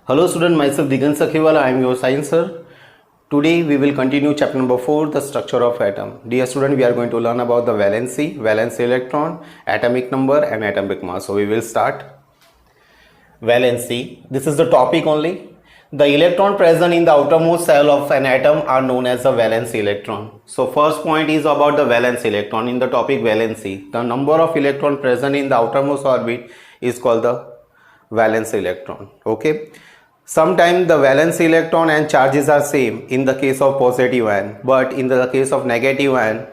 Hello student, myself Digant Sakhiwala, I am your science sir. Today we will continue chapter number 4, the structure of atom. Dear student, we are going to learn about the valence electron, atomic number and atomic mass. So we will start. Valency, this is the topic only. The electron present in the outermost shell of an atom are known as the valence electron. So first point is about the valence electron in the topic valency. The number of electron present in the outermost orbit is called the valence electron. Okay. Sometimes the valence electron and charges are same in the case of positive ion, but in the case of negative ion,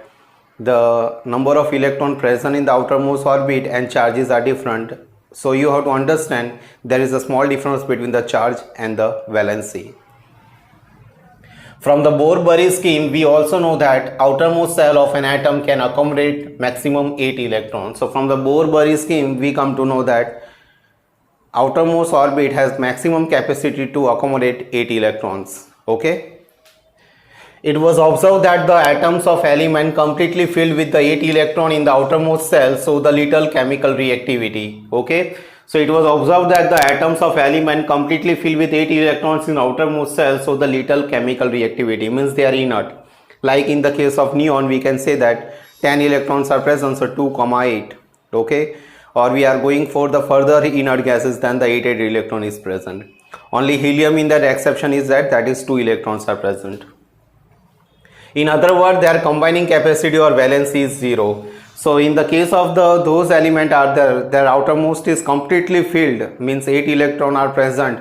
the number of electron present in the outermost orbit and charges are different. So you have to understand there is a small difference between the charge and the valency. From the Bohr-Bury scheme, we also know that outermost shell of an atom can accommodate maximum 8 electrons. So from the Bohr-Bury scheme, we come to know that outermost orbit has maximum capacity to accommodate 8 electrons. Okay. It was observed that the atoms of element completely filled with the 8 electron in the outermost shell show the little chemical reactivity. Okay. So it was observed that the atoms of element completely filled with 8 electrons in outermost shell show the little chemical reactivity, means they are inert. Like in the case of neon, we can say that 10 electrons are present, so 2,8. Okay. Or we are going for the further inert gases, than the 8 electron is present. Only helium in that exception is that is 2 electrons are present. In other words, their combining capacity or valency is 0. So in the case of those elements are there, their outermost is completely filled, means 8 electron are present,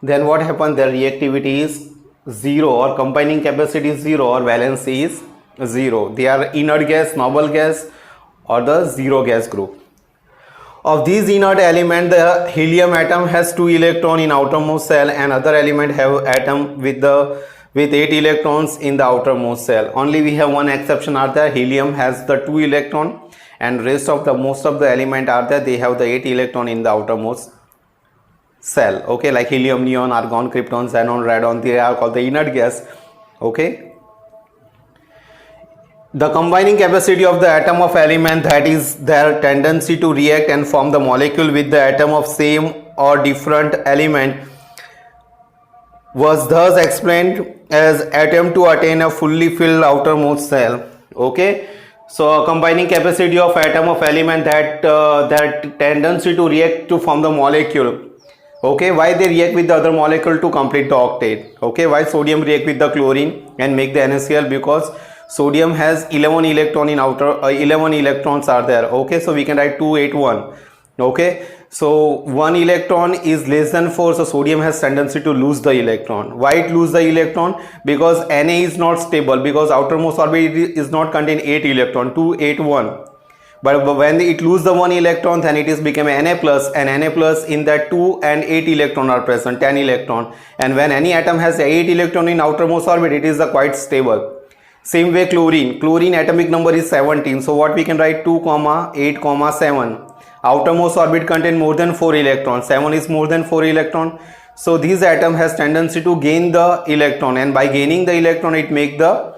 then what happens, their reactivity is 0 or combining capacity is 0 or valency is 0. They are inert gas, noble gas or the zero gas group. Of these inert element, the helium atom has 2 electron in outermost shell and other element have atom with 8 electrons in the outermost shell. Only we have one exception are there, helium has the 2 electron and rest of the most of the element are there, they have the 8 electron in the outermost shell. Okay, like helium, neon, argon, krypton, xenon, radon, they are called the inert gas. Okay. The combining capacity of the atom of element, that is their tendency to react and form the molecule with the atom of same or different element, was thus explained as atom to attain a fully filled outermost shell. Okay, so combining capacity of atom of element, that tendency to react to form the molecule. Okay, why they react with the other molecule to complete the octet. Okay, why sodium react with the chlorine and make the NaCl, because sodium has 11 electron in outer 11 electrons are there. Okay, so we can write 281. Okay, so 1 electron is less than 4, so sodium has tendency to lose the electron. Why it lose the electron? Because Na is not stable, because outermost orbit is not contain 8 electron, 281. But when it lose the 1 electron, then it is become Na plus, and Na plus in that 2 and 8 electron are present, 10 electron. And when any atom has 8 electron in outermost orbit, it is quite stable. Same way chlorine atomic number is 17. So what we can write, 2, 8, 7. Outermost orbit contain more than 4 electrons. 7 is more than 4 electron. So this atom has tendency to gain the electron, and by gaining the electron it make the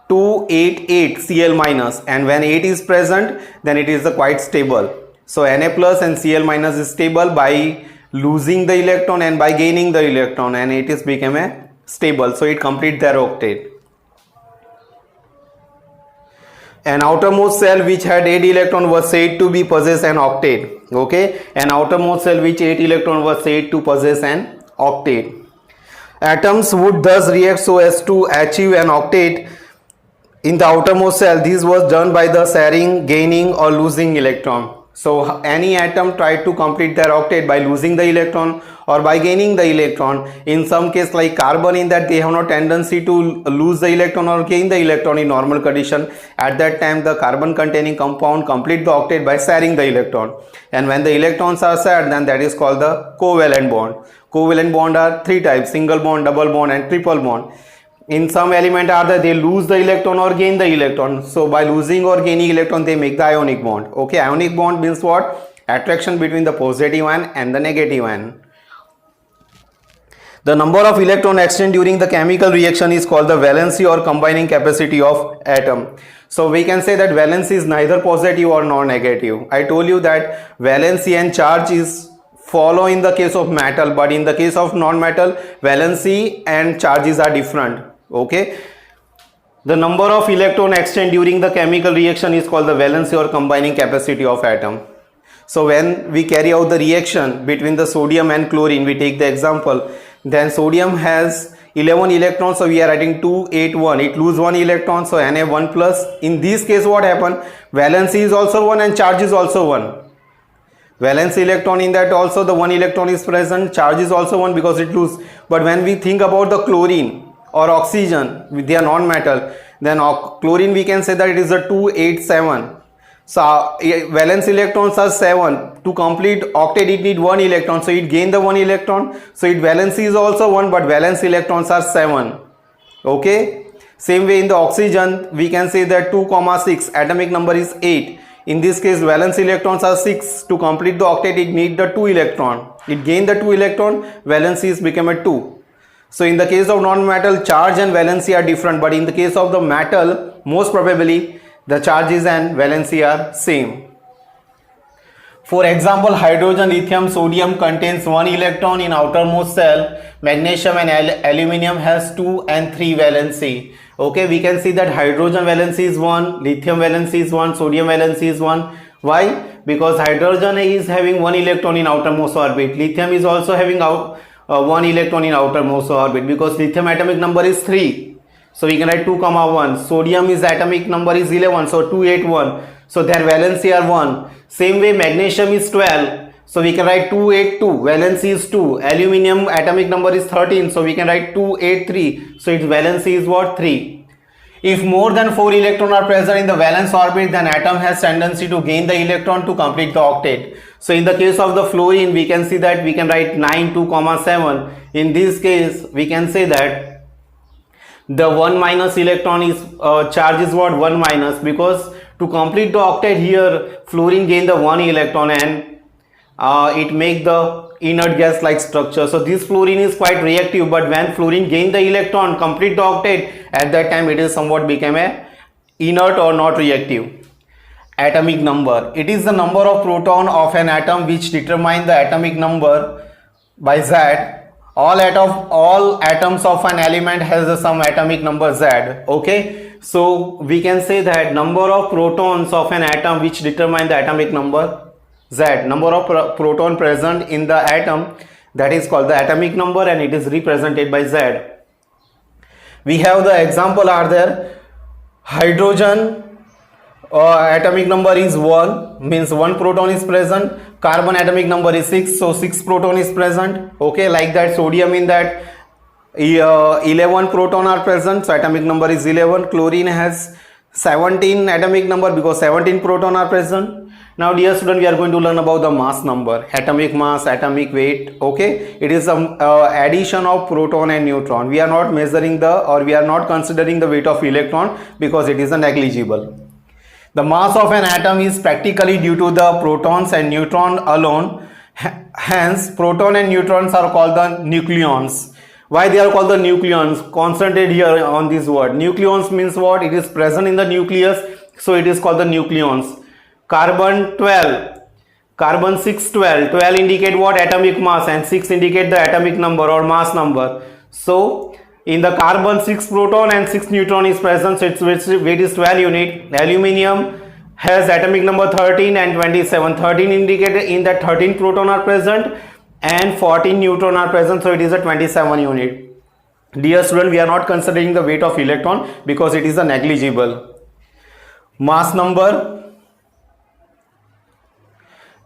288 Cl minus, and when 8 is present, then it is quite stable. So Na plus and Cl minus is stable by losing the electron and by gaining the electron, and it is become a stable. So it complete their octet. An outermost shell which had 8 electron was said to be possess an octet. Okay, an outermost shell which 8 electron was said to possess an octet. Atoms would thus react so as to achieve an octet in the outermost shell. This was done by the sharing, gaining or losing electron. So any atom tried to complete their octet by losing the electron or by gaining the electron. In some case, like carbon, in that they have no tendency to lose the electron or gain the electron in normal condition. At that time, the carbon containing compound complete the octet by sharing the electron. And when the electrons are shared, then that is called the covalent bond. Covalent bond are 3 types: single bond, double bond and triple bond. In some element are that they lose the electron or gain the electron. So by losing or gaining electron, they make the ionic bond. Okay, ionic bond means what? Attraction between the positive ion and the negative ion. The number of electron exchange during the chemical reaction is called the valency or combining capacity of atom. So we can say that valency is neither positive or non-negative. I told you that valency and charge is follow in the case of metal, but in the case of non-metal, valency and charges are different. Okay, the number of electron exchange during the chemical reaction is called the valency or combining capacity of atom. So when we carry out the reaction between the sodium and chlorine, we take the example, then sodium has 11 electrons, so we are writing 281, it lose 1 electron, so Na 1 plus. In this case what happened, valency is also 1 and charge is also 1. Valence electron, in that also the 1 electron is present, charge is also 1 because it lose. But when we think about the chlorine or oxygen, they are non-metal, then chlorine we can say that it is a 287. So valence electrons are 7. To complete octet it need 1 electron, so it gain the 1 electron, so its valency is also 1, but valence electrons are 7. Okay, same way in the oxygen we can say that 2,6 atomic number is 8. In this case valence electrons are 6. To complete the octet it need the 2 electron, it gain the 2 electron, valency is become a 2. So in the case of non-metal, charge and valency are different, but in the case of the metal, most probably the charges and valency are same. For example, hydrogen, lithium, sodium contains 1 electron in outermost shell. Magnesium and aluminium has 2 and 3 valency. Okay, we can see that hydrogen valency is 1, lithium valency is 1, sodium valency is 1. Why? Because hydrogen is having 1 electron in outermost orbit. Lithium is also having 1 electron in outermost orbit, because lithium atomic number is 3. So we can write 2,1. Sodium is atomic number is 11, so 281. So their valency are 1. Same way magnesium is 12. So we can write 282. Valency is 2. Aluminium atomic number is 13. So we can write 283. So its valency is what? 3. If more than 4 electrons are present in the valence orbit, then atom has tendency to gain the electron to complete the octet. So in the case of the fluorine, we can see that we can write 9, 2,7. In this case, we can say that the 1 minus electron is charge is what? 1 minus, because to complete the octet here fluorine gain the 1 electron and it make the inert gas like structure. So this fluorine is quite reactive, but when fluorine gain the electron, complete the octet, at that time it is somewhat become a inert or not reactive. Atomic number, it is the number of proton of an atom which determine the atomic number by Z. All atoms of an element has some atomic number Z. Okay, so we can say that number of protons of an atom which determine the atomic number Z, number of proton present in the atom, that is called the atomic number, and it is represented by Z. We have the example are there. Hydrogen atomic number is 1, means 1 proton is present. Carbon atomic number is 6, so 6 proton is present. Okay, like that. Sodium, in that 11 proton are present, so atomic number is 11. Chlorine has 17 atomic number because 17 proton are present. Now dear student, we are going to learn about the mass number, atomic mass, atomic weight. Okay, it is some addition of proton and neutron. We are not measuring we are not considering the weight of electron because it is a negligible. The mass of an atom is practically due to the protons and neutron alone. Hence, proton and neutrons are called the nucleons. Why they are called the nucleons? Concentrate here on this word. Nucleons means what? It is present in the nucleus, so it is called the nucleons. Carbon 12, carbon 6, 12. 12 indicate what? Atomic mass, and 6 indicate the atomic number or mass number. So in the carbon 6 proton and 6 neutron is present, so its weight is 12 unit. Aluminium has atomic number 13 and 27. 13 indicated in that 13 proton are present and 14 neutron are present, so it is a 27 unit. Dear student, we are not considering the weight of electron because it is a negligible. Mass number,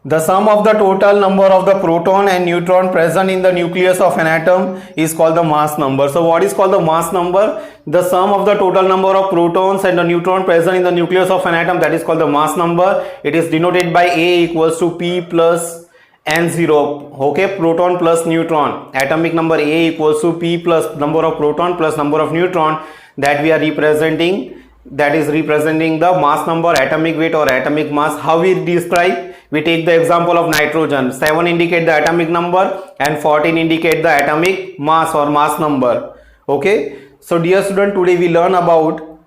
the sum of the total number of the proton and neutron present in the nucleus of an atom is called the mass number. So what is called the mass number? The sum of the total number of protons and the neutron present in the nucleus of an atom, that is called the mass number. It is denoted by A equals to P plus N0. Okay, proton plus neutron. Atomic number A equals to P plus number of proton plus number of neutron, that we are representing, that is representing the mass number, atomic weight or atomic mass. How we describe? We take the example of nitrogen. 7 indicate the atomic number and 14 indicate the atomic mass or mass number. Okay, so dear student, today we learn about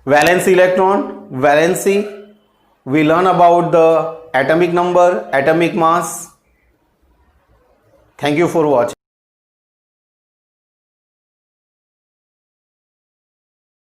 valence electron, valency. We learn about the atomic number, atomic mass, Thank you for watching.